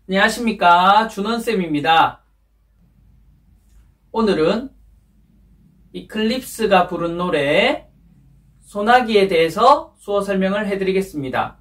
안녕하십니까, 준원쌤입니다. 오늘은 이클립스가 부른 노래 소나기에 대해서 수어 설명을 해드리겠습니다.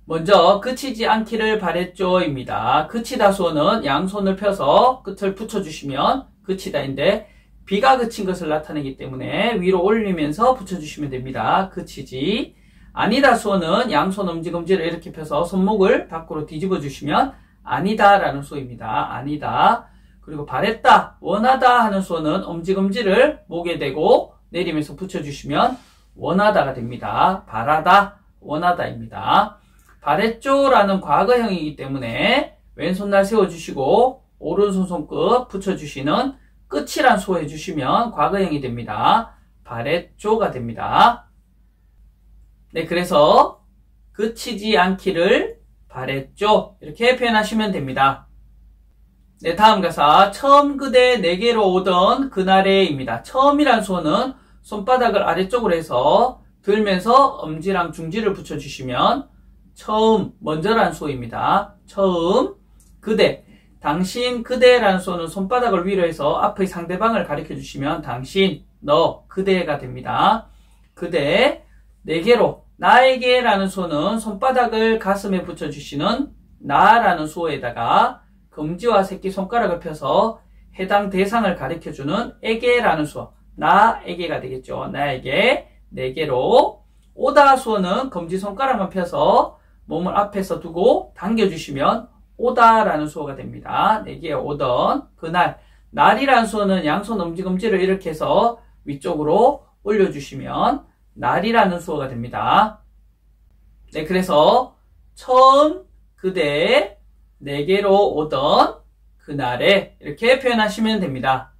먼저 그치지 않기를 바랬죠입니다. 그치다 수어는 양손을 펴서 끝을 붙여주시면 그치다인데 비가 그친 것을 나타내기 때문에 위로 올리면서 붙여주시면 됩니다. 그치지 아니다 수어는 양손 엄지검지를 이렇게 펴서 손목을 밖으로 뒤집어 주시면 아니다 라는 수어입니다. 아니다. 그리고 바랬다, 원하다 하는 수어는 엄지검지를 목에 대고 내리면서 붙여주시면 원하다가 됩니다. 바라다, 원하다입니다. 바랬죠 라는 과거형이기 때문에 왼손날 세워주시고 오른손 손끝 붙여주시는 끝이란 수어 해주시면 과거형이 됩니다. 바랬죠가 됩니다. 네, 그래서 그치지 않기를 바랬죠 이렇게 표현하시면 됩니다. 네, 다음 가사 처음 그대 내게로 오던 그날에입니다. 처음이란 수어는 손바닥을 아래쪽으로 해서 들면서 엄지랑 중지를 붙여주시면 처음, 먼저란 수어입니다. 처음, 그대, 당신, 그대라는 수어는 손바닥을 위로 해서 앞의 상대방을 가리켜 주시면 당신, 너, 그대가 됩니다. 그대, 내게로, 나에게 라는 수어는 손바닥을 가슴에 붙여주시는 나라는 수어에다가 검지와 새끼손가락을 펴서 해당 대상을 가리켜주는 에게라는 수어, 나에게가 되겠죠. 나에게, 내게로. 오다 수어는 검지손가락만 펴서 몸을 앞에서 두고 당겨주시면 오다라는 수어가 됩니다. 내게 오던 그날. 날이라는 수어는 양손 엄지검지를 이렇게 해서 위쪽으로 올려주시면 날이라는 수어가 됩니다. 네, 그래서 처음 그대 내게로 오던 그날에 이렇게 표현하시면 됩니다.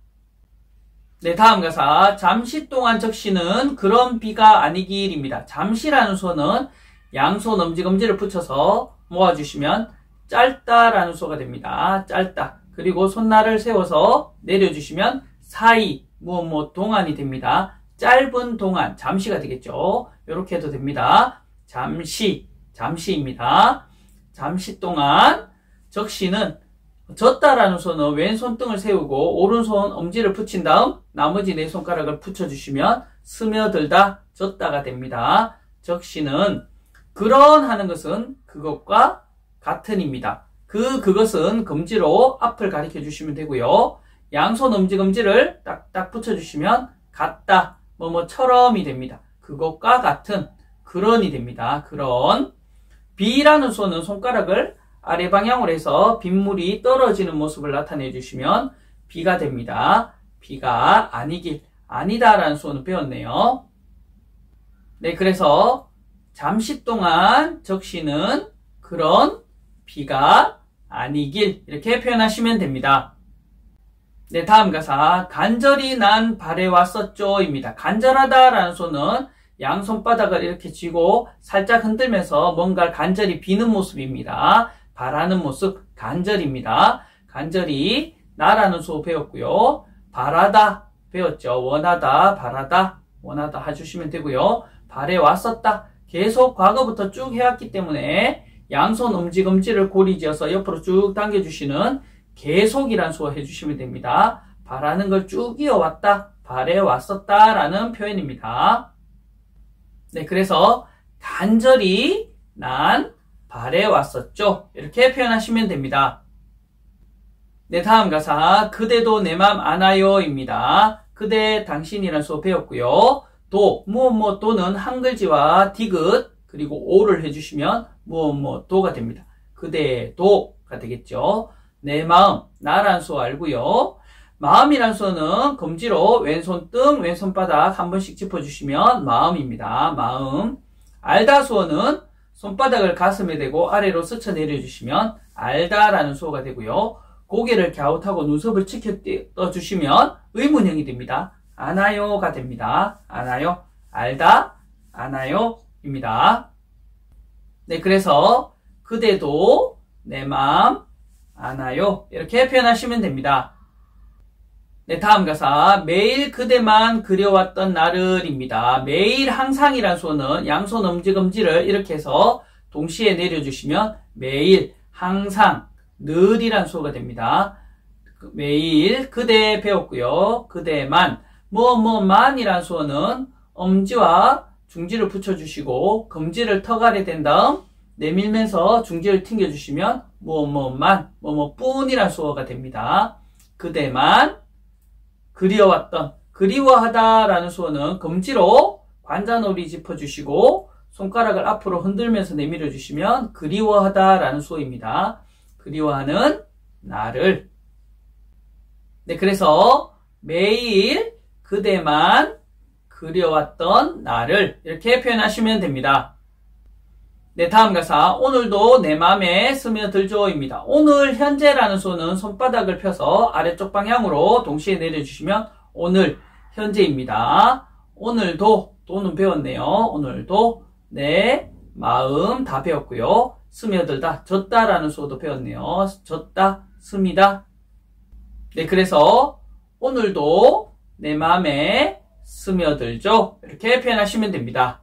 네, 다음 가사 잠시 동안 적시는 그런 비가 아니길입니다. 잠시라는 수어는 양손 엄지검지를 붙여서 모아주시면 짧다라는 수어가 됩니다. 짧다. 그리고 손날을 세워서 내려주시면 사이 무엇 동안이 됩니다. 짧은 동안, 잠시가 되겠죠. 이렇게 해도 됩니다. 잠시, 잠시입니다. 잠시 동안 적시는 졌다라는 수어는 왼손 등을 세우고 오른손 엄지를 붙인 다음 나머지 네 손가락을 붙여주시면 스며들다, 졌다가 됩니다. 적시는 그런 하는 것은 그것과 같은입니다. 그것은 검지로 앞을 가리켜 주시면 되고요. 양손 엄지검지를 딱딱 붙여주시면 같다, 뭐뭐처럼이 됩니다. 그것과 같은, 그런이 됩니다. 그런. 비라는 수어는 손가락을 아래 방향으로 해서 빗물이 떨어지는 모습을 나타내 주시면 비가 됩니다. 비가 아니길, 아니다라는 수어는 배웠네요. 네, 그래서 잠시 동안 적시는 그런 비가 아니길 이렇게 표현하시면 됩니다. 네, 다음 가사 간절히 난 바래왔었죠입니다. 간절하다라는 수어는 양손바닥을 이렇게 쥐고 살짝 흔들면서 뭔가를 간절히 비는 모습입니다. 바라는 모습, 간절입니다. 간절히 나라는 수어 배웠고요. 바라다 배웠죠. 원하다, 바라다, 원하다 해주시면 되고요. 바래왔었다. 계속 과거부터 쭉 해왔기 때문에 양손 엄지검지를 고리지어서 옆으로 쭉 당겨주시는 계속이란 수어 해주시면 됩니다. 바라는 걸 쭉 이어왔다, 바래왔었다 라는 표현입니다. 네, 그래서 간절히 난 바래왔었죠. 이렇게 표현하시면 됩니다. 네, 다음 가사 그대도 내 맘 아나요 입니다. 그대, 당신이라는 수어 배웠고요. 도, 무엇 도는 한글지와 디귿 그리고 오를 해주시면 무엇 도가 됩니다. 그대도가 되겠죠. 내 마음, 나란 수어 알고요. 마음이란 수어는 검지로 왼손 등, 왼손바닥 한 번씩 짚어주시면 마음입니다. 마음. 알다 수어는 손바닥을 가슴에 대고 아래로 스쳐 내려주시면 알다라는 수어가 되고요. 고개를 갸웃하고 눈썹을 치켜 떠주시면 의문형이 됩니다. 아나요가 됩니다. 아나요. 알다, 아나요 입니다. 네, 그래서 그대도 내 마음 아나요 이렇게 표현하시면 됩니다. 네, 다음 가사 매일 그대만 그려왔던 날을입니다. 매일 항상이란 수어는 양손 엄지검지를 이렇게 해서 동시에 내려주시면 매일 항상, 늘이란 수어가 됩니다. 매일, 그대 배웠고요. 그대만, 뭐뭐만이란 수어는 엄지와 중지를 붙여주시고 검지를 턱 아래 댄 다음 내밀면서 중지를 튕겨주시면 뭐뭐만, 뭐뭐뿐이란 수어가 됩니다. 그대만, 그리워왔던, 그리워하다라는 수어는 검지로 관자놀이 짚어주시고 손가락을 앞으로 흔들면서 내밀어 주시면 그리워하다라는 수어입니다. 그리워하는 나를. 네, 그래서 매일 그대만 그려왔던 나를 이렇게 표현하시면 됩니다. 네, 다음 가사. 오늘도 내 맘에 스며들죠입니다. 오늘 현재라는 수어는 손바닥을 펴서 아래쪽 방향으로 동시에 내려주시면 오늘 현재입니다. 오늘도, 도는 배웠네요. 오늘도 내 마음 다 배웠고요. 스며들다, 젖다라는 수어도 배웠네요. 젖다, 스미다. 네, 그래서 오늘도 내 마음에 스며들죠. 이렇게 표현하시면 됩니다.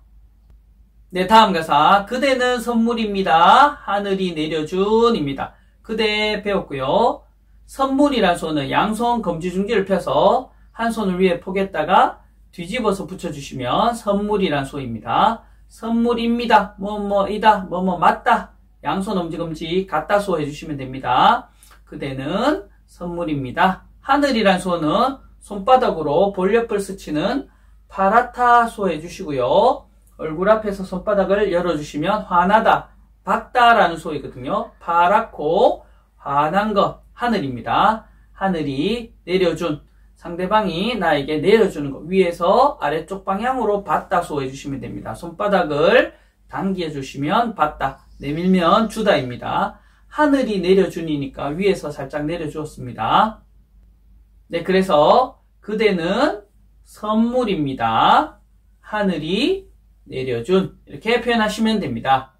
네, 다음 가사. 그대는 선물입니다. 하늘이 내려준입니다. 그대 배웠고요. 선물이란 수어는 양손 검지중지를 펴서 한 손을 위에 포개다가 뒤집어서 붙여주시면 선물이란 수어입니다. 선물입니다. 뭐뭐이다. 뭐뭐 맞다. 양손 엄지검지 갖다 수어 해주시면 됩니다. 그대는 선물입니다. 하늘이란 수어는 손바닥으로 볼옆을 스치는 파랗다 수어 해주시고요. 얼굴 앞에서 손바닥을 열어주시면 화나다, 밝다라는 수어이거든요. 파랗고 환한 것, 하늘입니다. 하늘이 내려준, 상대방이 나에게 내려주는 것, 위에서 아래쪽 방향으로 받다 수어 해주시면 됩니다. 손바닥을 당겨주시면 받다, 내밀면 주다입니다. 하늘이 내려주니까 위에서 살짝 내려주었습니다. 네, 그래서 그대는 선물입니다. 하늘이 내려준, 이렇게 표현하시면 됩니다.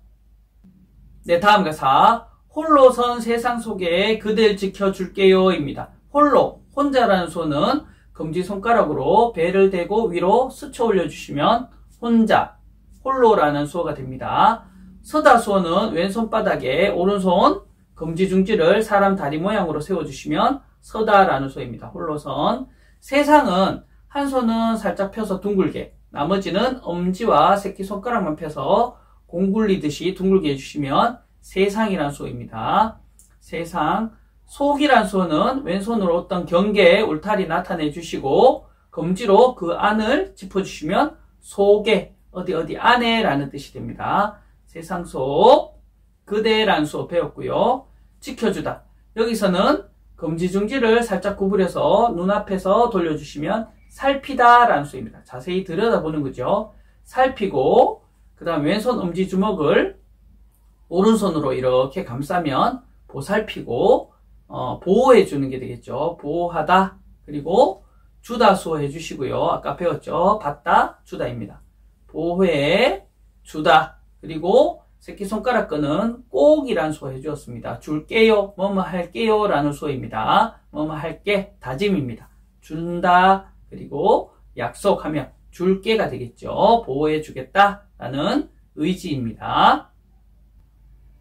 네, 다음 가사. 홀로 선 세상 속에 그댈 지켜줄게요 입니다. 홀로, 혼자라는 수어는 검지손가락으로 배를 대고 위로 스쳐 올려주시면 혼자, 홀로라는 수어가 됩니다. 서다 수어는 왼손바닥에 오른손 검지중지를 사람 다리 모양으로 세워주시면 서다라는 수어입니다. 홀로선. 세상은 한 손은 살짝 펴서 둥글게, 나머지는 엄지와 새끼손가락만 펴서 공 굴리듯이 둥글게 해주시면 세상이란 수어입니다. 세상. 속이란 수어는 왼손으로 어떤 경계의 울타리 나타내 주시고 검지로 그 안을 짚어주시면 속에, 어디 안에라는 뜻이 됩니다. 세상 속. 그대란 수어 배웠고요. 지켜주다. 여기서는 검지중지를 살짝 구부려서 눈앞에서 돌려주시면 살피다 라는 수어입니다. 자세히 들여다보는 거죠. 살피고 그 다음 왼손 엄지주먹을 오른손으로 이렇게 감싸면 보살피고 보호해 주는 게 되겠죠. 보호하다. 그리고 주다 수어 해주시고요. 아까 배웠죠. 받다, 주다입니다. 보호해 주다. 그리고 새끼손가락 끈은 꼭이란 수어 해주었습니다. 줄게요, 뭐뭐 할게요 라는 수어입니다. 뭐뭐 할게, 다짐입니다. 준다, 그리고 약속하면 줄게가 되겠죠. 보호해 주겠다 라는 의지입니다.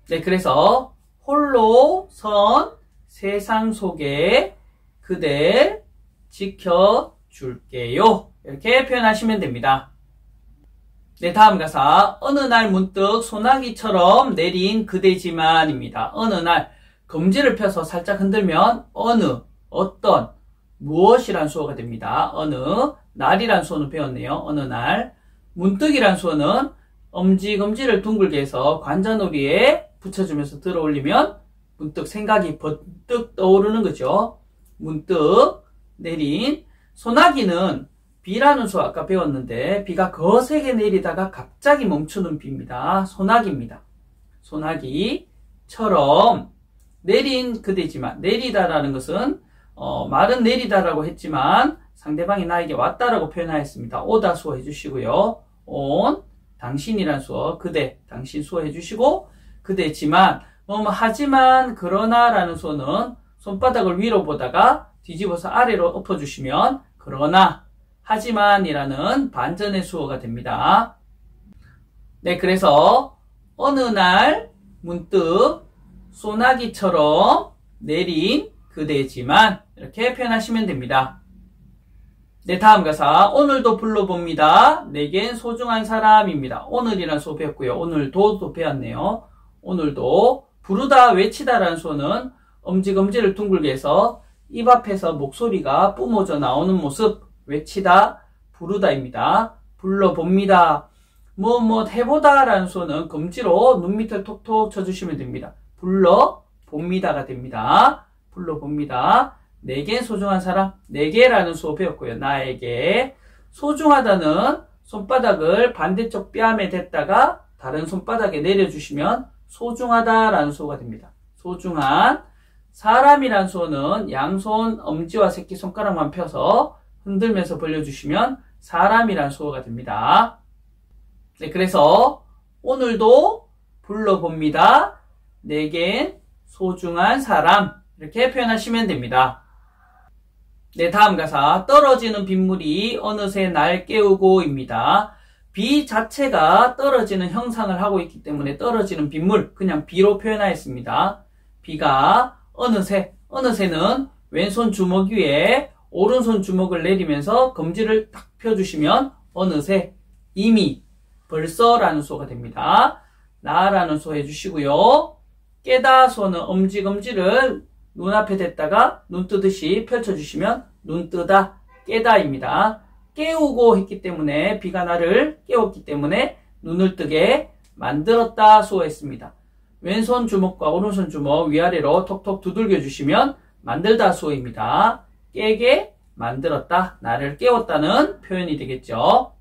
네, 그래서 홀로 선 세상 속에 그댈 지켜줄게요. 이렇게 표현하시면 됩니다. 네, 다음 가사. 어느 날 문득 소나기처럼 내린 그대지만입니다. 어느 날 검지를 펴서 살짝 흔들면 어느, 어떤, 무엇이란 수어가 됩니다. 어느, 날이란 수어는 배웠네요. 어느 날. 문득이란 수어는 엄지검지를 둥글게 해서 관자놀이에 붙여주면서 들어올리면 문득 생각이 번뜩 떠오르는 거죠. 문득 내린. 소나기는 비라는 수어 아까 배웠는데 비가 거세게 내리다가 갑자기 멈추는 비입니다. 소나기입니다. 소나기처럼 내린 그대지만, 내리다라는 것은 말은 내리다라고 했지만 상대방이 나에게 왔다라고 표현하였습니다. 오다 수어 해주시고요. 온, 당신이란 수어, 그대, 당신 수어 해주시고 그대지만, 하지만, 그러나 라는 수어는 손바닥을 위로 보다가 뒤집어서 아래로 엎어주시면 그러나, 하지만이라는 반전의 수어가 됩니다. 네, 그래서 어느 날 문득 소나기처럼 내린 그대지만 이렇게 표현하시면 됩니다. 네, 다음 가사 오늘도 불러봅니다. 내겐 소중한 사람입니다. 오늘이란 수어 배웠고요. 오늘도도 배웠네요. 오늘도 부르다 외치다 라는 수어는 엄지검지를 둥글게 해서 입 앞에서 목소리가 뿜어져 나오는 모습 외치다 부르다입니다. 불러봅니다. 뭐 해보다 라는 수어는 검지로 눈 밑을 톡톡 쳐주시면 됩니다. 불러봅니다가 됩니다. 불러봅니다. 내겐 소중한 사람, 내게라는 수어 배웠고요. 나에게 소중하다는 손바닥을 반대쪽 뺨에 댔다가 다른 손바닥에 내려주시면 소중하다라는 수어가 됩니다. 소중한 사람이라는 수어는 양손 엄지와 새끼손가락만 펴서 흔들면서 벌려주시면 사람이라는 수어가 됩니다. 네, 그래서 오늘도 불러봅니다. 내겐 소중한 사람 이렇게 표현하시면 됩니다. 네, 다음 가사 떨어지는 빗물이 어느새 날 깨우고입니다. 비 자체가 떨어지는 형상을 하고 있기 때문에 떨어지는 빗물 그냥 비로 표현하였습니다. 비가 어느새는 왼손 주먹 위에 오른손 주먹을 내리면서 검지를 딱 펴주시면 어느새 이미 벌써라는 수어가 됩니다. 나라는 수어 해주시고요. 깨다 수어는 엄지검지를 눈앞에 댔다가 눈 뜨듯이 펼쳐주시면 눈 뜨다 깨다입니다. 깨우고 했기 때문에 비가 나를 깨웠기 때문에 눈을 뜨게 만들었다 수어했습니다. 왼손 주먹과 오른손 주먹 위아래로 톡톡 두들겨 주시면 만들다 수어입니다. 깨게 만들었다, 나를 깨웠다는 표현이 되겠죠.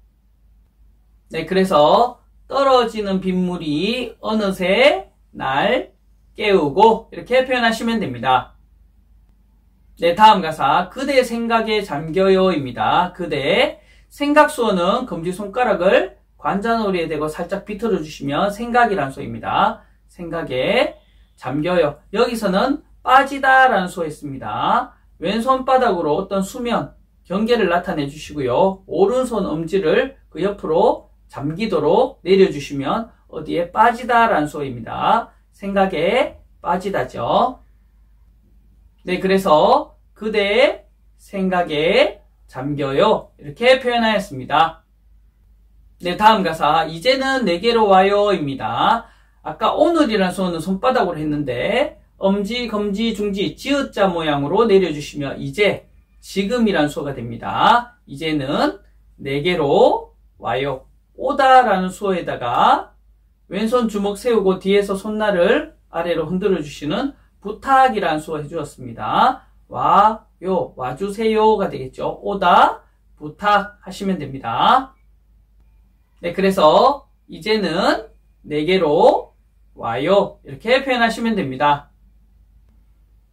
네, 그래서 떨어지는 빗물이 어느새 날 깨우고 이렇게 표현하시면 됩니다. 네, 다음 가사 그대 생각에 잠겨요입니다. 그대 생각 수어는 검지손가락을 관자놀이에 대고 살짝 비틀어 주시면 생각이란 수어입니다. 생각에 잠겨요. 여기서는 빠지다 라는 수어 있습니다. 왼손바닥으로 어떤 수면, 경계를 나타내 주시고요. 오른손 엄지를 그 옆으로 잠기도록 내려주시면 어디에 빠지다 라는 수어입니다. 생각에 빠지다죠. 네, 그래서 그대의 생각에 잠겨요 이렇게 표현하였습니다. 네, 다음 가사 이제는 내게로 와요 입니다. 아까 오늘이라는 수어는 손바닥으로 했는데 엄지, 검지, 중지, 지읒자 모양으로 내려주시면 이제, 지금이란 수어가 됩니다. 이제는 내게로 와요. 오다 라는 수어에다가 왼손 주먹 세우고 뒤에서 손날을 아래로 흔들어 주시는 부탁이라는 수어 해주었습니다. 와요, 와주세요가 되겠죠. 오다, 부탁 하시면 됩니다. 네, 그래서 이제는 내게로 와요 이렇게 표현하시면 됩니다.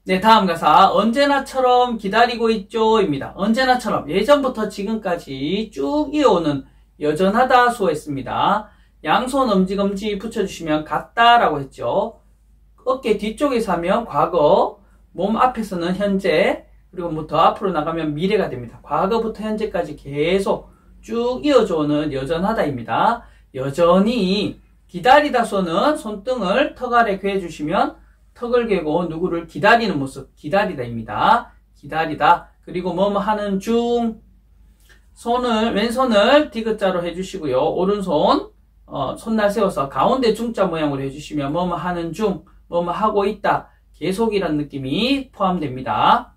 네, 다음 가사 언제나처럼 기다리고 있죠 입니다. 언제나처럼 예전부터 지금까지 쭉 이어오는 여전하다 수어했습니다. 양손 엄지검지 붙여주시면 같다라고 했죠. 어깨 뒤쪽에서 하면 과거, 몸 앞에서는 현재, 그리고 뭐 더 앞으로 나가면 미래가 됩니다. 과거부터 현재까지 계속 쭉 이어져 오는 여전하다입니다. 여전히 기다리다 수어는 손등을 턱 아래 괴주시면 턱을 괴고 누구를 기다리는 모습, 기다리다입니다. 기다리다. 그리고 뭐뭐 하는 중, 왼손을 디귿자로 해주시고요. 오른손, 손날 세워서 가운데 중자 모양으로 해주시면 뭐뭐 하는 중, 뭐뭐 하고 있다. 계속이라는 느낌이 포함됩니다.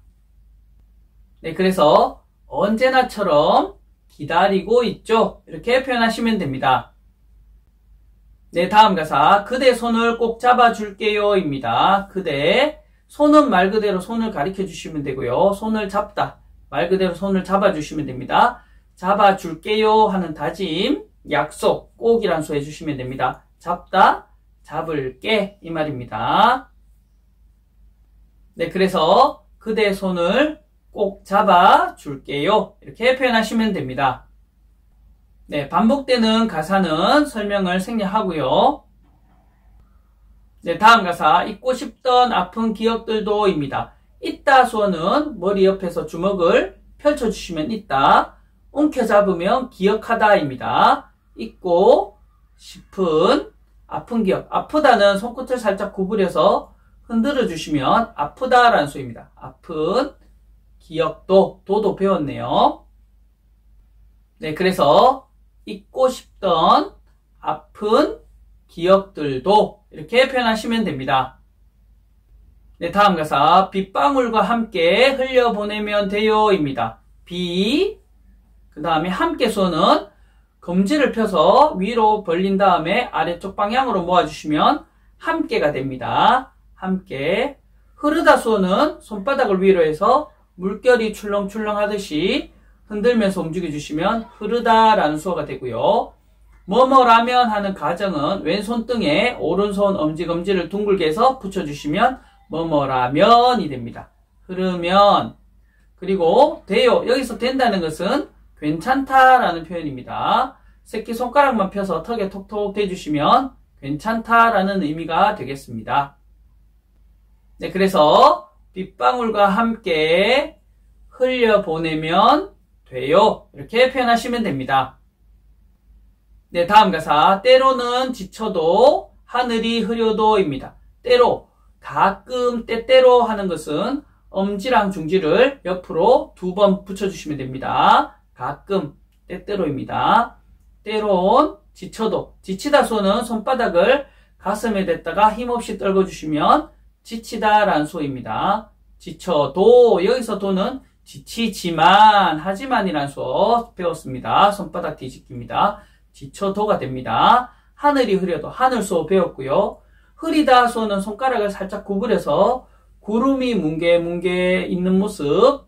네, 그래서 언제나처럼 기다리고 있죠. 이렇게 표현하시면 됩니다. 네, 다음 가사 그대 손을 꼭 잡아줄게요 입니다. 그대 손은 말 그대로 손을 가리켜 주시면 되고요. 손을 잡다 말 그대로 손을 잡아주시면 됩니다. 잡아줄게요 하는 다짐, 약속, 꼭이란 수 해주시면 됩니다. 잡다, 잡을게 이 말입니다. 네, 그래서 그대 손을 꼭 잡아줄게요 이렇게 표현하시면 됩니다. 네, 반복되는 가사는 설명을 생략하고요. 네, 다음 가사 잊고 싶던 아픈 기억들도 입니다. 있다 수어는 머리 옆에서 주먹을 펼쳐주시면 있다, 움켜잡으면 기억하다 입니다. 잊고 싶은 아픈 기억, 아프다는 손끝을 살짝 구부려서 흔들어 주시면 아프다라는 소입니다. 아픈 기억도, 도도 배웠네요. 네, 그래서 잊고 싶던 아픈 기억들도 이렇게 표현하시면 됩니다. 네, 다음 가사 빗방울과 함께 흘려보내면 돼요입니다. 그 다음에 함께 소는 검지를 펴서 위로 벌린 다음에 아래쪽 방향으로 모아주시면 함께가 됩니다. 함께. 흐르다 소는 손바닥을 위로 해서 물결이 출렁출렁 하듯이 흔들면서 움직여주시면 흐르다라는 수어가 되고요. 뭐뭐라면 하는 가정은 왼손등에 오른손 엄지검지를 둥글게 해서 붙여주시면 뭐뭐라면이 됩니다. 흐르면. 그리고 돼요. 여기서 된다는 것은 괜찮다라는 표현입니다. 새끼손가락만 펴서 턱에 톡톡 대주시면 괜찮다라는 의미가 되겠습니다. 네, 그래서 빗방울과 함께 흘려보내면 돼요. 이렇게 표현하시면 됩니다. 네, 다음 가사 때로는 지쳐도 하늘이 흐려도입니다. 때로, 가끔, 때때로 하는 것은 엄지랑 중지를 옆으로 2번 붙여주시면 됩니다. 가끔, 때때로입니다. 때론, 지쳐도, 지치다 소는 손바닥을 가슴에 댔다가 힘없이 떨궈주시면 지치다라는 소입니다. 지쳐도, 여기서 도는 지치지만, 하지만이라는 소 배웠습니다. 손바닥 뒤집기입니다. 지쳐도가 됩니다. 하늘이 흐려도 하늘소 배웠고요. 흐리다 소는 손가락을 살짝 구부려서 구름이 뭉게뭉게 있는 모습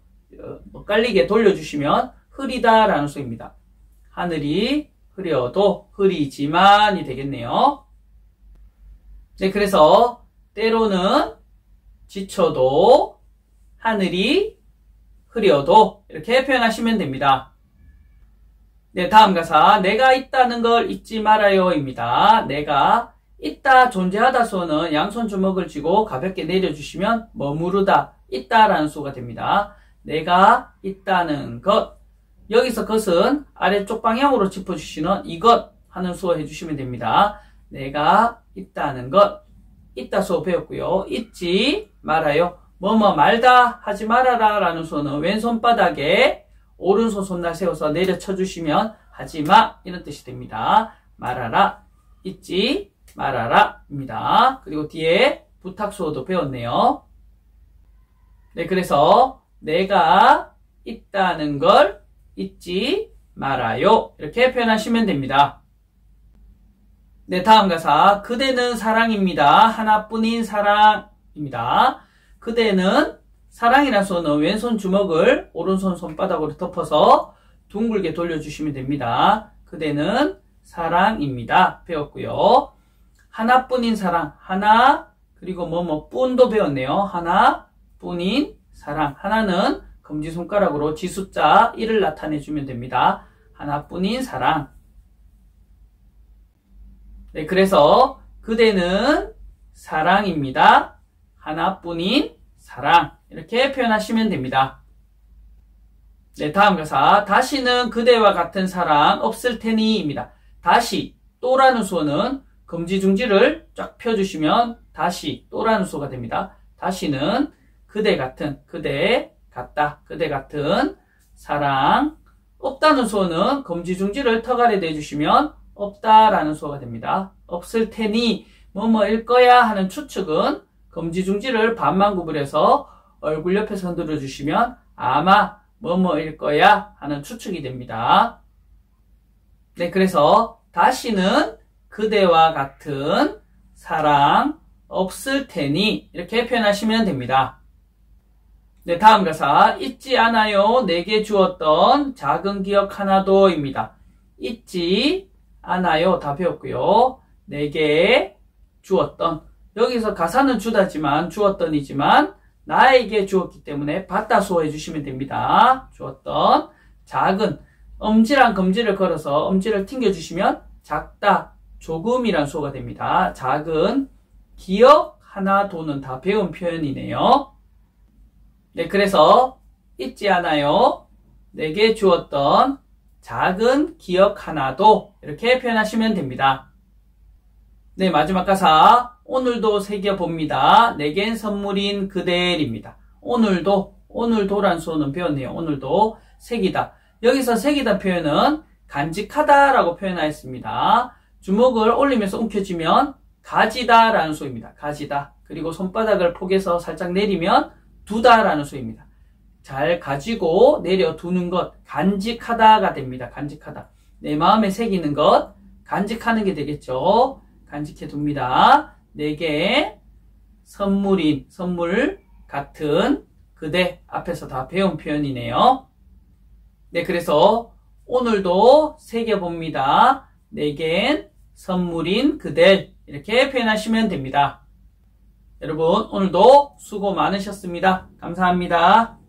엇갈리게 돌려주시면 흐리다라는 소입니다. 하늘이 흐려도 흐리지만이 되겠네요. 네, 그래서 때로는 지쳐도 하늘이 흐려도 이렇게 표현하시면 됩니다. 네, 다음 가사 내가 있다는 걸 잊지 말아요입니다. 내가 있다, 존재하다 소는 양손 주먹을 쥐고 가볍게 내려주시면 머무르다, 있다라는 수가 됩니다. 내가 있다는 것. 여기서 것은 아래쪽 방향으로 짚어주시는 이것 하는 수어 해주시면 됩니다. 내가 있다는 것. 있다 수어 배웠고요. 잊지 말아요. 뭐뭐 말다, 하지 말아라 라는 수어는 왼손바닥에 오른손 손날 세워서 내려쳐주시면 하지마 이런 뜻이 됩니다. 말아라, 잊지 말아라 입니다. 그리고 뒤에 부탁수어도 배웠네요. 네, 그래서 내가 있다는 걸 잊지 말아요 이렇게 표현하시면 됩니다. 네, 다음 가사 그대는 사랑입니다. 하나뿐인 사랑입니다. 그대는 사랑이라는 수어는 왼손 주먹을 오른손 손바닥으로 덮어서 둥글게 돌려주시면 됩니다. 그대는 사랑입니다. 배웠고요. 하나뿐인 사랑, 하나, 그리고 뿐도 배웠네요. 하나뿐인 사랑. 하나는 검지손가락으로 지숫자 1을 나타내주면 됩니다. 하나뿐인 사랑. 네, 그래서 그대는 사랑입니다. 하나뿐인 사랑. 이렇게 표현하시면 됩니다. 네, 다음 가사 다시는 그대와 같은 사랑 없을 테니입니다. 다시, 또라는 수어는 검지중지를 쫙 펴주시면 다시, 또라는 수어가 됩니다. 다시는 그대 같은, 그대 같다, 그대 같은 사랑. 없다는 수어는 검지중지를 턱 아래 내주시면 없다라는 수어가 됩니다. 없을 테니, 뭐뭐일 거야 하는 추측은 검지중지를 반만 구부려서 얼굴 옆에서 흔들어 주시면 아마 뭐뭐일 거야 하는 추측이 됩니다. 네, 그래서 다시는 그대와 같은 사랑 없을 테니 이렇게 표현하시면 됩니다. 네, 다음 가사 잊지 않아요 내게 주었던 작은 기억 하나도입니다. 잊지 않아요 다 배웠고요. 내게 주었던, 여기서 가사는 주다지만 주었던이지만 나에게 주었기 때문에 받다 수어 해주시면 됩니다. 주었던 작은, 엄지랑 검지를 걸어서 엄지를 튕겨주시면 작다, 조금이란 수어가 됩니다. 작은 기억 하나 도는 다 배운 표현이네요. 네, 그래서 잊지 않아요 내게 주었던 작은 기억 하나도 이렇게 표현하시면 됩니다. 네, 마지막 가사. 오늘도 새겨봅니다. 내겐 선물인 그댈입니다. 오늘도란 수어는 배웠네요. 오늘도 새기다. 여기서 새기다 표현은 간직하다라고 표현하였습니다. 주먹을 올리면서 움켜쥐면 가지다라는 수입니다. 가지다. 그리고 손바닥을 포개서 살짝 내리면 두다라는 수입니다. 잘 가지고 내려두는 것, 간직하다가 됩니다. 간직하다. 내 마음에 새기는 것, 간직하는 게 되겠죠. 간직해 둡니다. 내게 선물 같은 그대 앞에서 다 배운 표현이네요. 네, 그래서 오늘도 새겨봅니다. 내겐 선물인 그댈 이렇게 표현하시면 됩니다. 여러분 오늘도 수고 많으셨습니다. 감사합니다.